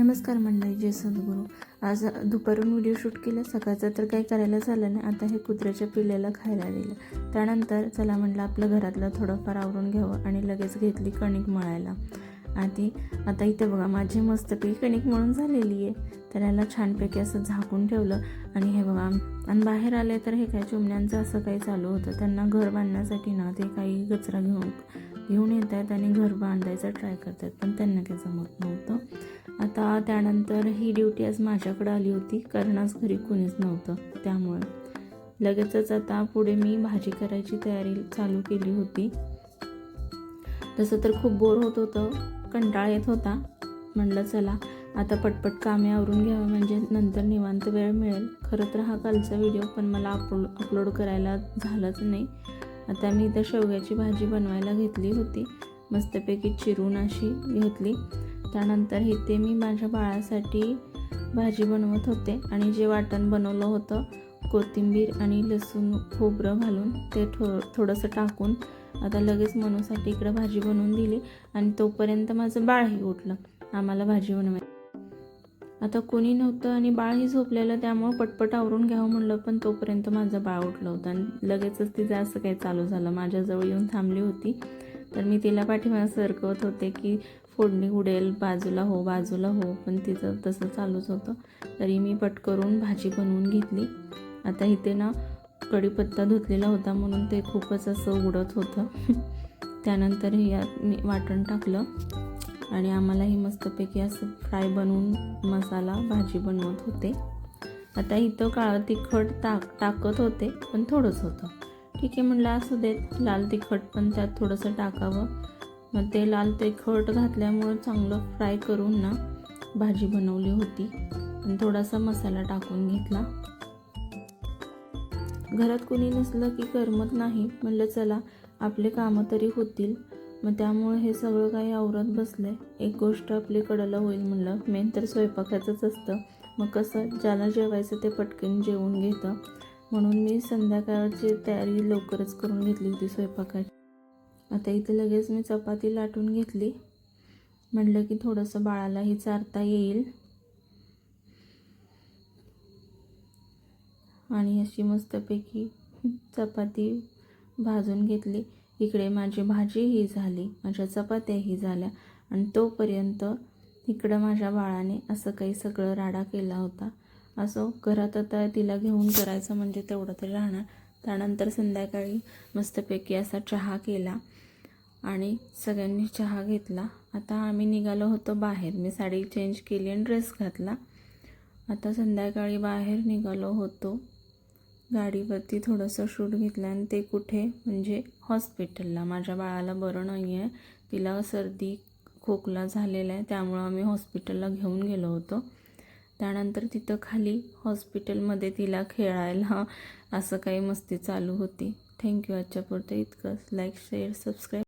नमस्कार मंडळी, जय सद्गुरू. आज दुपारून व्हिडिओ शूट केला. सकाळचं तर काही करायला झालं नाही. आता हे कुत्र्याच्या पिल्ल्याला खायला दिलं. त्यानंतर चला म्हटलं आपलं घरातलं थोडंफार आवरून घ्यावं आणि लगेच घेतली कणिक मळायला. आता इथे बघा माझी मस्तपैकी कणिक मळून झालेली आहे. तर याला छानपैकी असं झाकून ठेवलं आणि हे बघा आणि बाहेर आले तर हे काय चिमण्यांचं असं काही चालू होतं. त्यांना घर बांधण्यासाठी ना ते काही कचरा घेऊन येत आहेत आणि घर बांधायचा ट्राय करतात, पण त्यांना काही जमत नव्हतं. आता त्यानंतर ही ड्युटी आज माझ्याकडे आली होती, कारण आज घरी कोणीच नव्हतं. त्यामुळे लगेचच आता पुढे मी भाजी करायची तयारी चालू केली होती. तसं तर खूप बोर होत होतं, कंटाळा येत होता. म्हटलं चला आता पटपट कामे आवरून घ्यावं, म्हणजे नंतर निवांत वेळ मिळेल. खरं तर हा कालचा व्हिडिओ पण मला अपलोड करायला झालंच नाही. आता मी इथं शेवग्याची भाजी बनवायला घेतली होती. मस्तपैकी चिरून अशी घेतली. त्यानंतर इथे मी माझ्या बाळासाठी भाजी बनवत होते आणि जे वाटण बनवलं होतं कोथिंबीर आणि लसूण खोबरं घालून ते थोडंसं टाकून आता लगेच मनूसाठी इकडं भाजी बनवून दिली. आणि तोपर्यंत माझं बाळही उठलं आम्हाला भाजी बनवायला. आता कोणी नव्हतं आणि बाळही झोपलेलं, त्यामुळं पटपट आवरून घ्यावं म्हणलं, पण तोपर्यंत माझं बाळ उठलं होतं आणि लगेचच तिचं असं काही चालू झालं. माझ्याजवळ येऊन थांबली होती. तर मी तिला पाठीमागे सरकवत होते की फोडणी उडेल, बाजूला हो बाजूला हो, पण तिचं तसं चालूच होतं. तरी मी पटकरून भाजी बनवून घेतली. आता इथे ना कढीपत्ता धुतलेला होता म्हणून ते खूपच असं उडत होतं. त्यानंतर मी वाटण टाकलं आणि आम्हालाही मस्तपैकी असं फ्राय बनवून मसाला भाजी बनवत होते. आता इथं काळं तिखट टाकत होते, पण थोडंच होतं. ठीक आहे म्हणलं असू देत, लाल तिखट पण त्यात थोडंसं टाकावं. मग ते लाल तिखट घातल्यामुळं चांगलं फ्राय करून ना भाजी बनवली होती आणि थोडासा मसाला टाकून घेतला. घरात कोणी नसलं की करमत नाही. म्हणलं चला आपले कामं तरी होतील. मग त्यामुळे हे सगळं काही आवरत बसले. एक गोष्ट आपली कडेला होईल म्हणलं, मेन तर स्वयंपाकाचंच असतं. मग कसं ज्याला जेवायचं ते पटकन जेवून घेतं, म्हणून मी संध्याकाळची तयारी लवकरच करून घेतली होती स्वयंपाकाची. आता इथे लगेच मी चपाती लाटून घेतली. म्हटलं की थोडंसं बाळालाही चारता येईल. आणि अशी मस्तपैकी चपाती भाजून घेतली. इकडे माझी भाजीही झाली, माझ्या चपात्याही झाल्या आणि तोपर्यंत इकडं माझ्या बाळाने असं काही सगळं राडा केला होता. असो, घरात आता तिला घेऊन करायचं म्हणजे तेवढं तरी राहणार. त्यानंतर संध्याकाळी मस्तपैकी असा चहा केला आणि सगळ्यांनी चहा घेतला. आता आम्ही निघालो होतो बाहेर. मी साडी चेंज केली आणि ड्रेस घातला. आता संध्याकाळी बाहेर निघालो होतो. गाडीवरती थोडंसं शूट घेतलं आणि ते कुठे म्हणजे हॉस्पिटलला. माझ्या बाळाला बरं नाही आहे, तिला सर्दी खोकला झालेला आहे, त्यामुळं आम्ही हॉस्पिटलला घेऊन गेलो होतो. त्यानंतर तिथं खाली हॉस्पिटलमध्ये तिला खेळायला असं काही मस्ती चालू होती. थँक्यू. आजच्या पुरतं इतकंच. Like, share, subscribe.